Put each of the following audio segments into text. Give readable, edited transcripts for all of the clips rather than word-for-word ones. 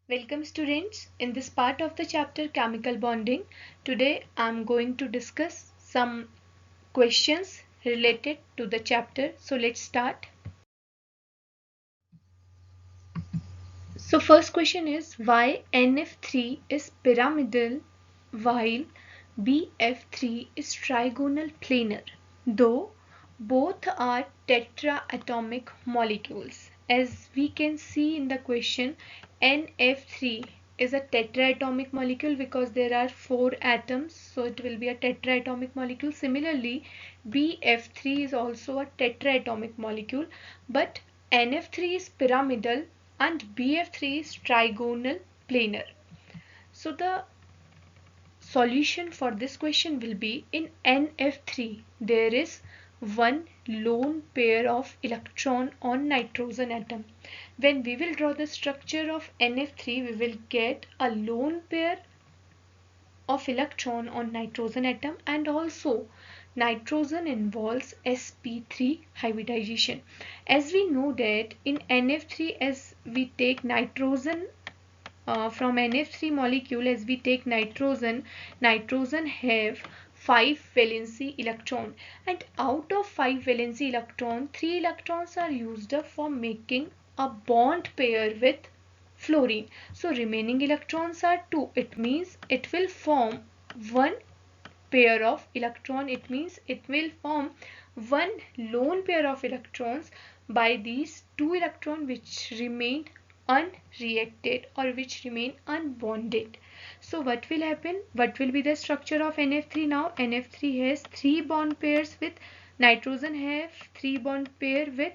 Welcome students. In this part of the chapter chemical bonding, today I am going to discuss some questions related to the chapter. So let's start. So first question is why NF3 is pyramidal while BF3 is trigonal planar, though both are tetraatomic molecules. As we can see in the question, NF3 is a tetraatomic molecule because there are 4 atoms, so it will be a tetraatomic molecule. Similarly, BF3 is also a tetraatomic molecule, but NF3 is pyramidal and BF3 is trigonal planar. So the solution for this question will be in NF3 there is one lone pair of electron on nitrogen atom. When we will draw the structure of NF3, we will get a lone pair of electron on nitrogen atom, and also nitrogen involves sp3 hybridization. As we know that in NF3, as we take nitrogen from NF3 molecule, as we take nitrogen have 5 valency electron, and out of 5 valency electron 3 electrons are used up for making a bond pair with fluorine. So remaining electrons are 2. It means it will form one pair of electron. It means it will form one lone pair of electrons by these 2 electrons which remain unreacted or which remain unbonded. So what will happen? What will be the structure of NF3 now? NF3 has 3 bond pairs with nitrogen, have 3 bond pair with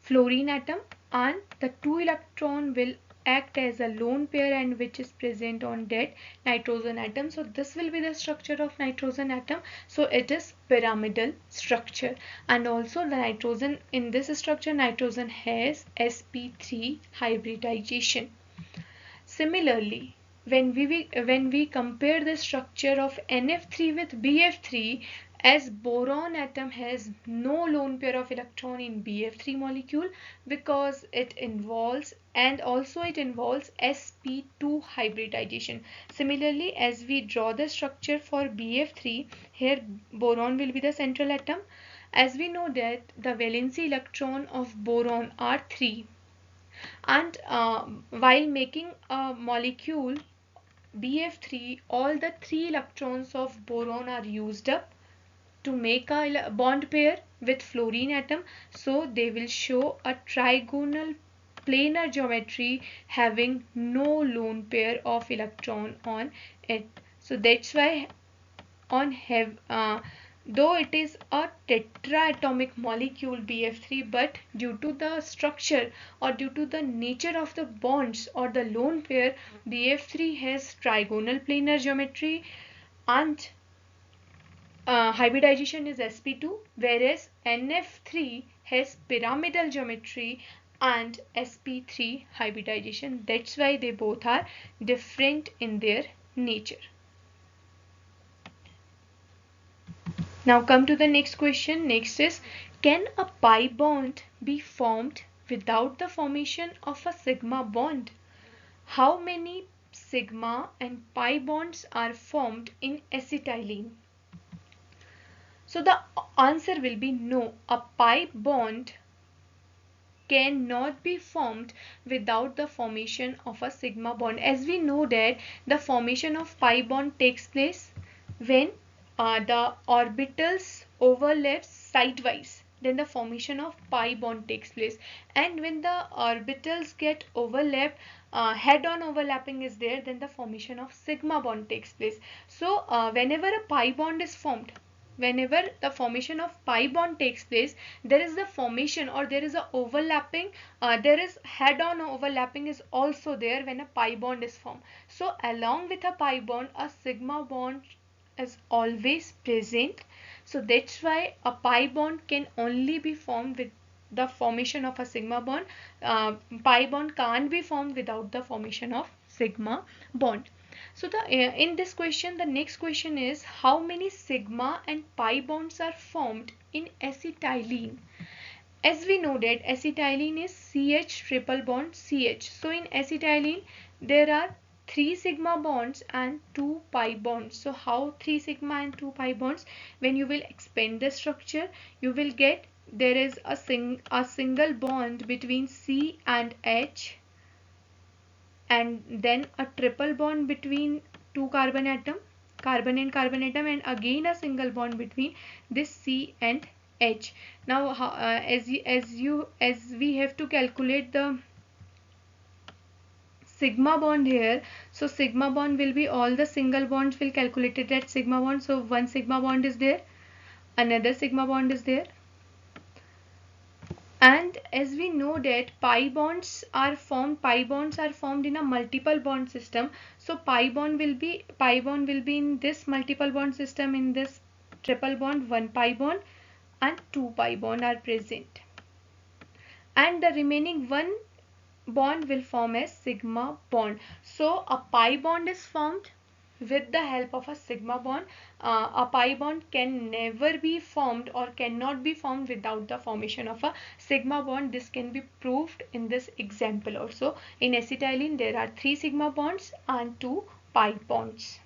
fluorine atom, and the 2 electron will act as a lone pair and which is present on that nitrogen atom. So this will be the structure of nitrogen atom. So it is pyramidal structure, and also the nitrogen in this structure, nitrogen has sp3 hybridization. Similarly, when we compare the structure of NF3 with BF3, as boron atom has no lone pair of electron in BF3 molecule because it involves sp2 hybridization. Similarly, as we draw the structure for BF3, here boron will be the central atom. As we know that the valency electron of boron are 3, and while making a molecule BF3, all the 3 electrons of boron are used up to make a bond pair with fluorine atom. So they will show a trigonal planar geometry having no lone pair of electron on it. So that's why on though it is a tetraatomic molecule BF3, but due to the structure or due to the nature of the bonds or the lone pair, BF3 has trigonal planar geometry and hybridization is sp2, whereas NF3 has pyramidal geometry and sp3 hybridization. That's why they both are different in their nature. Now come to the next question. Next is, can a pi bond be formed without the formation of a sigma bond? How many sigma and pi bonds are formed in acetylene? So the answer will be no. A pi bond cannot be formed without the formation of a sigma bond. As we know that the formation of pi bond takes place when the orbitals overlap sidewise, then the formation of pi bond takes place, and when the orbitals get overlapped, head-on overlapping is there, then the formation of sigma bond takes place. So whenever a pi bond is formed, whenever the formation of pi bond takes place, there is the formation or there is a overlapping, there is head-on overlapping is also there when a pi bond is formed. So along with a pi bond, a sigma bond is always present. So that's why a pi bond can only be formed with the formation of a sigma bond. Pi bond can't be formed without the formation of sigma bond. So in this question, the next question is, how many sigma and pi bonds are formed in acetylene? As we know that acetylene is CH triple bond CH. So in acetylene there are 3 sigma bonds and 2 pi bonds. So how 3 sigma and 2 pi bonds? When you will expand the structure, you will get there is a single bond between C and H, and then a triple bond between two carbon and carbon atom, and again a single bond between this C and H. Now as we have to calculate the sigma bond here, so sigma bond will be all the single bonds will calculated at sigma bond. So one sigma bond is there, another sigma bond is there, and as we know that pi bonds are formed in a multiple bond system. So pi bond will be in this multiple bond system. In this triple bond, one pi bond and two pi bond are present, and the remaining one bond will form a sigma bond. So a pi bond is formed with the help of a sigma bond. A pi bond can never be formed or cannot be formed without the formation of a sigma bond. This can be proved in this example also. In acetylene there are 3 sigma bonds and 2 pi bonds.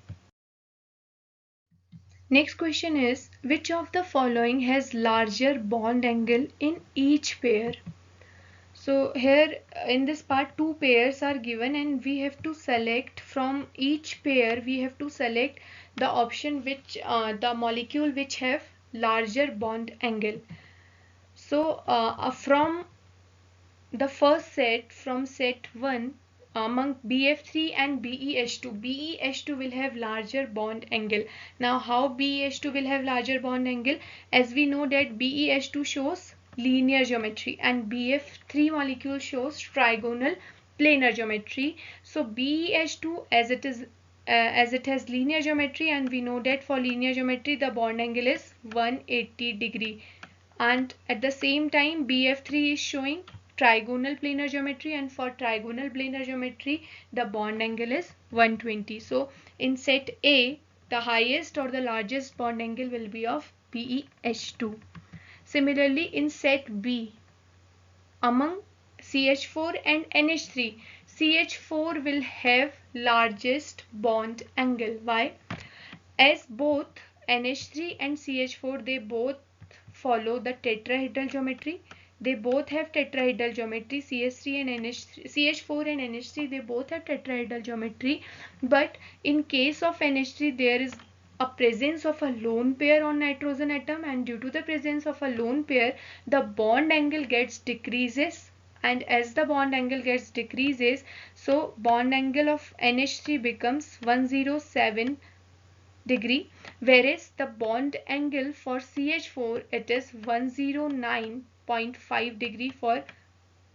Next question is, which of the following has larger bond angle in each pair? So here in this part 2 pairs are given, and we have to select from each pair. We have to select the option which the molecule which have larger bond angle. So from the first set, from set 1, among BF3 and BeH2, BeH2 will have larger bond angle. Now how BeH2 will have larger bond angle? As we know that BeH2 shows linear geometry and BF3 molecule shows trigonal planar geometry. So BeH2, as it has linear geometry, and we know that for linear geometry the bond angle is 180 degree, and at the same time BF3 is showing trigonal planar geometry, and for trigonal planar geometry the bond angle is 120. So in set A the highest or the largest bond angle will be of BeH2. Similarly in set B, among CH4 and NH3, CH4 will have largest bond angle. Why? As both NH3 and CH4 they both follow the tetrahedral geometry. They both have tetrahedral geometry. CH3 and NH3, CH4 and NH3 they both have tetrahedral geometry. But in case of NH3 there is a presence of a lone pair on nitrogen atom, and due to the presence of a lone pair the bond angle gets decreases, and as the bond angle gets decreases, so bond angle of NH3 becomes 107 degree, whereas the bond angle for CH4 it is 109.5 degree for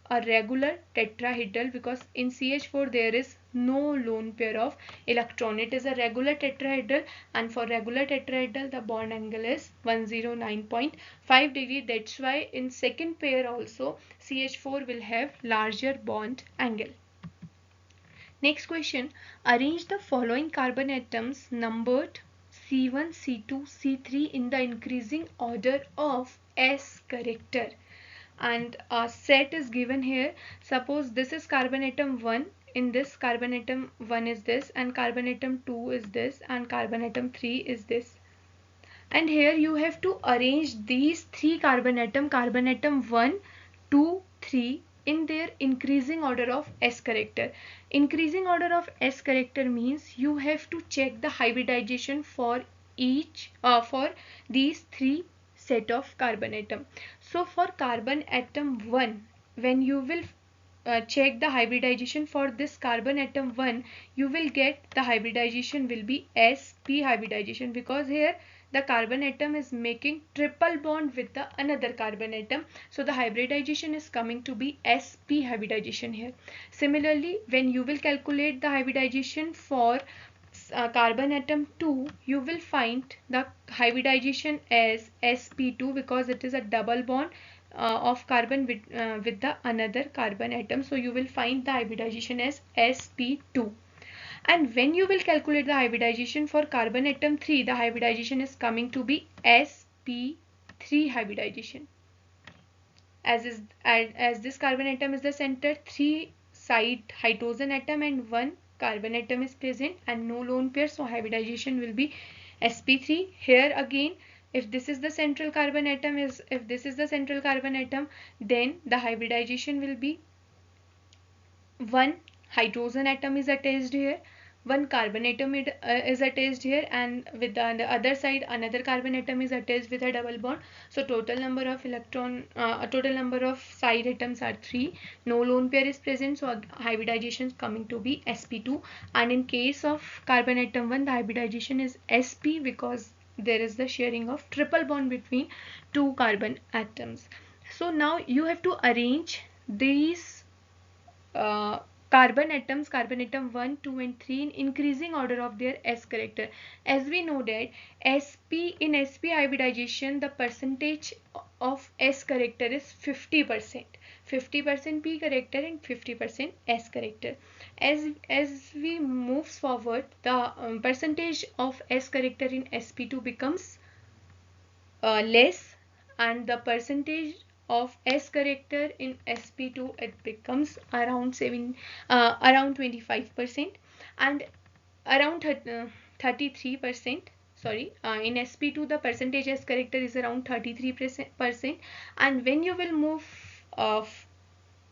a regular tetrahedral, because in CH4 there is no lone pair of electron. It is a regular tetrahedral, and for regular tetrahedral the bond angle is 109.5 degree. That's why in second pair also CH4 will have larger bond angle. Next question, arrange the following carbon atoms numbered C1, C2, C3 in the increasing order of S character. And a set is given here. Suppose this is carbon atom 1. In this carbon atom 1 is this, and carbon atom 2 is this, and carbon atom 3 is this. And here you have to arrange these 3 carbon atom 1, 2, 3 in their increasing order of S character. Increasing order of S character means you have to check the hybridization for each for these 3 set of carbon atom. So for carbon atom 1, when you will check the hybridization for this carbon atom 1, you will get the hybridization will be sp hybridization, because here the carbon atom is making triple bond with the another carbon atom, so the hybridization is coming to be sp hybridization here. Similarly, when you will calculate the hybridization for carbon atom 2, you will find the hybridization as sp2, because it is a double bond of carbon with the another carbon atom, so you will find the hybridization as sp2. And when you will calculate the hybridization for carbon atom 3, the hybridization is coming to be sp3 hybridization. as this carbon atom is the center, 3 side hydrogen atom and 1 carbon atom is present and no lone pair, so hybridization will be sp3. Here again, if this is the central carbon atom, then the hybridization will be one hydrogen atom is attached here, one carbon atom is attached here, and with the other side another carbon atom is attached with a double bond. So total number of side atoms are 3. No lone pair is present, so hybridization is coming to be sp2. And in case of carbon atom 1, the hybridization is sp because there is the sharing of triple bond between two carbon atoms. So now you have to arrange these uh, carbon atom 1, 2 and 3 in increasing order of their s character. As we know that sp hybridization, the percentage of s character is 50%. 50% p character and 50% s character. As we move forward, the percentage of s character in sp2 becomes less, and the percentage of s character in sp2 it becomes around 25%, and around 33%. Sorry, in sp2 the percentage s character is around 33%, and when you will move uh,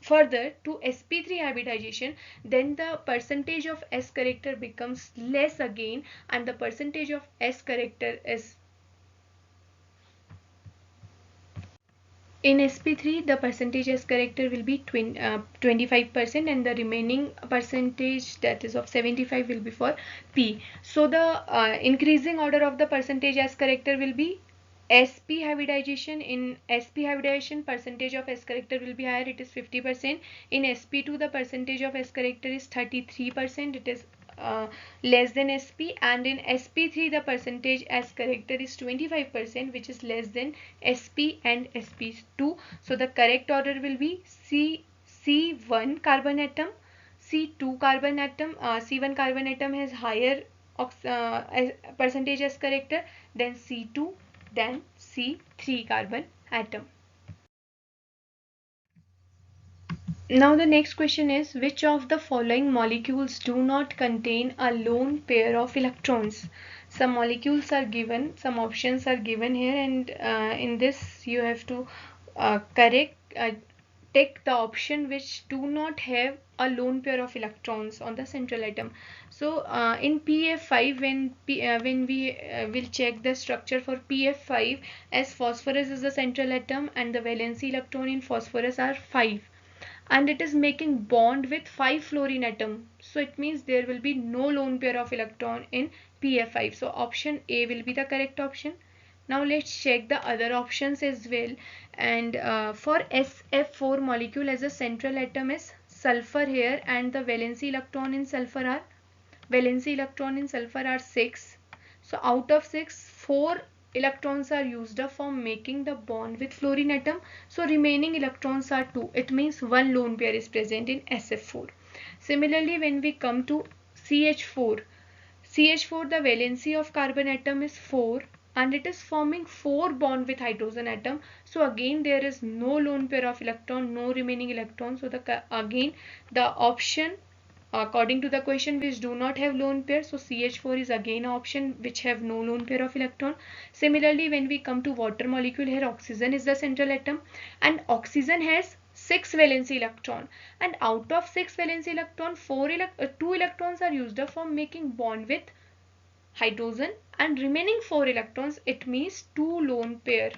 further to sp3 hybridization, then the percentage of s character becomes less again, and the percentage of s character is in sp3, the percentage as character will be 25%, and the remaining percentage, that is of 75, will be for p. So the increasing order of the percentage as character will be sp hybridization. In sp hybridization, percentage of s character will be higher, it is 50%. In sp2 the percentage of s character is 33%, it is less than sp, and in sp3 the percentage as character is 25%, which is less than sp and sp2. So the correct order will be c1 carbon atom, c2 carbon atom. C1 carbon atom has higher percentage as character than c2, then c3 carbon atom. Now the next question is, which of the following molecules do not contain a lone pair of electrons? Some molecules are given, some options are given here, and in this you have to take the option which do not have a lone pair of electrons on the central atom. So in pf5, when we will check the structure for pf5, as phosphorus is the central atom and the valency electron in phosphorus are 5, and it is making bond with 5 fluorine atom, so it means there will be no lone pair of electron in pf5, so option A will be the correct option. Now let's check the other options as well. And for sf4 molecule, as a central atom is sulfur here, and the valency electron in sulfur are 6. So out of 6, 4 electrons are used up for making the bond with fluorine atom, so remaining electrons are 2. It means one lone pair is present in sf4. Similarly, when we come to ch4, the valency of carbon atom is 4, and it is forming 4 bond with hydrogen atom, so again there is no lone pair of electron, no remaining electron. So again the option according to the question which do not have lone pair, so ch4 is again an option which have no lone pair of electron. Similarly, when we come to water molecule, here oxygen is the central atom, and oxygen has 6 valency electron, and out of 6 valency electron, 2 electrons are used up for making bond with hydrogen, and remaining 4 electrons, it means 2 lone pair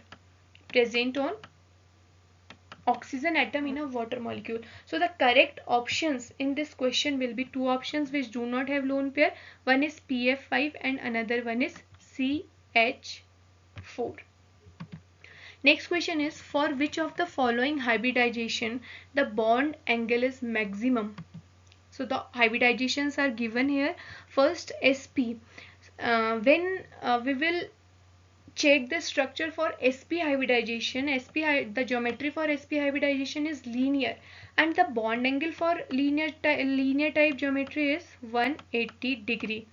present on oxygen atom in a water molecule. So the correct options in this question will be two options which do not have lone pair. One is pf5 and another one is ch4. Next question is, for which of the following hybridization the bond angle is maximum? So the hybridizations are given here. First, sp. When we will check the structure for sp hybridization, the geometry for sp hybridization is linear, and the bond angle for linear type geometry is 180 degree.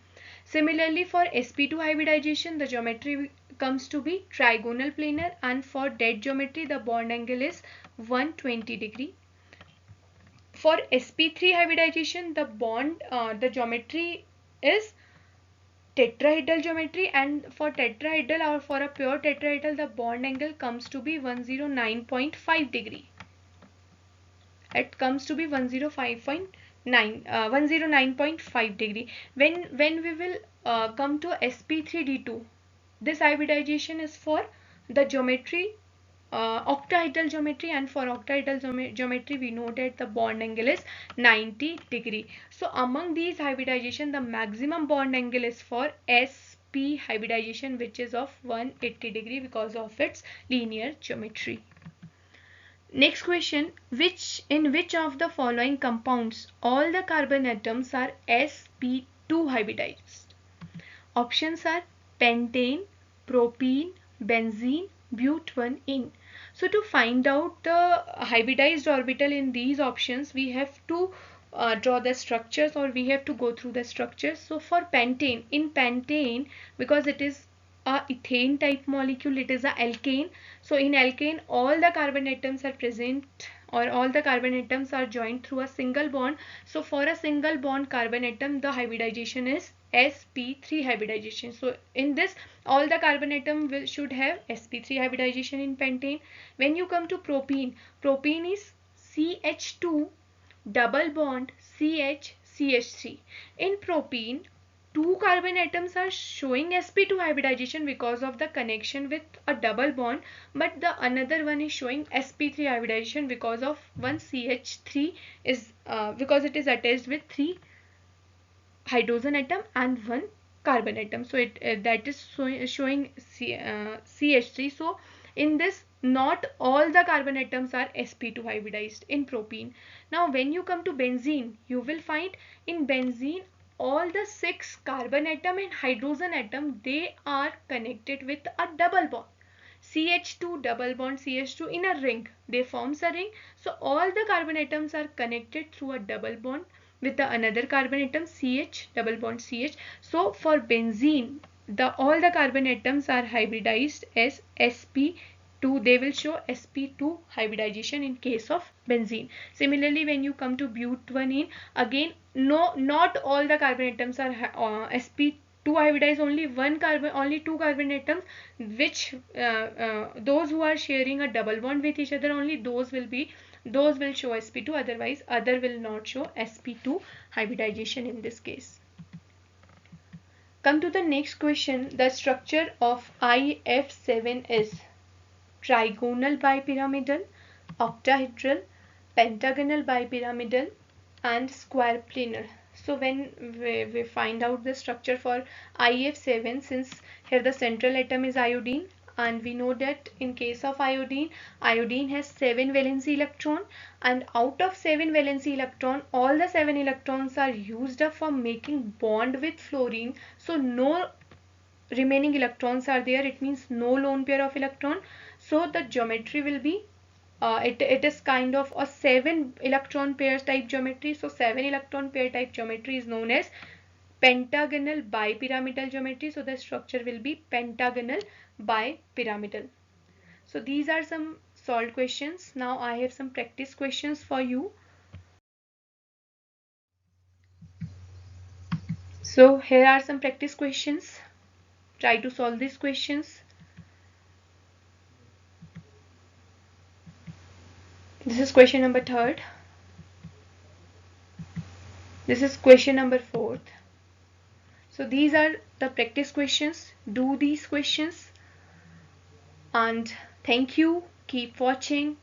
Similarly, for sp2 hybridization, the geometry comes to be trigonal planar, and for dead geometry the bond angle is 120 degree. For sp3 hybridization, the geometry is tetrahedral geometry, and for tetrahedral or for a pure tetrahedral, the bond angle comes to be 109.5 degree. It comes to be 109.5 degree. When we will come to sp3d2, this hybridization is for the geometry, octahedral geometry, and for octahedral geometry we know that the bond angle is 90 degree. So among these hybridization, the maximum bond angle is for sp hybridization, which is of 180 degree because of its linear geometry. Next question, in which of the following compounds all the carbon atoms are sp2 hybridized? Options are pentane, propene, benzene, butane. So to find out the hybridized orbital in these options, we have to draw the structures, or we have to go through the structures. So for pentane, in pentane, because it is a ethane type molecule, it is a alkane. So in alkane, all the carbon atoms are present, or all the carbon atoms are joined through a single bond. So for a single bond carbon atom, the hybridization is sp3 hybridization. So in this, all the carbon atom should have sp3 hybridization in pentane. When you come to propene, propene is ch2 double bond CH3. In propene, two carbon atoms are showing sp2 hybridization because of the connection with a double bond, but the another one is showing sp3 hybridization because of one ch3 is because it is attached with 3 hydrogen atom and one carbon atom. So that is showing CH3. So in this, not all the carbon atoms are sp2 hybridized in propene. Now when you come to benzene, you will find in benzene all the 6 carbon atom and hydrogen atom, they are connected with a double bond. CH2 double bond CH2 in a ring, they forms a ring. So all the carbon atoms are connected through a double bond with the another carbon atom CH double bond CH. So for benzene, all the carbon atoms are hybridized as sp2. They will show sp2 hybridization in case of benzene. Similarly, when you come to butane, again not all the carbon atoms are sp2 hybridized. Only two carbon atoms, which those who are sharing a double bond with each other, only those will show sp2, otherwise other will not show sp2 hybridization in this case. Come to the next question. The structure of IF7 is trigonal bipyramidal, octahedral, pentagonal bipyramidal, and square planar. So when we find out the structure for IF7, since here the central atom is iodine, and we know that in case of iodine has 7 valency electron, and out of 7 valency electron, all the 7 electrons are used up for making bond with fluorine. So no remaining electrons are there, it means no lone pair of electron. So the geometry will be it is kind of a 7 electron pair type geometry. So 7 electron pair type geometry is known as pentagonal bipyramidal geometry. So the structure will be pentagonal bipyramidal. So these are some solved questions. Now I have some practice questions for you. So here are some practice questions. Try to solve these questions. This is question number 3rd. This is question number 4th. So these are the practice questions. Do these questions. And thank you. Keep watching.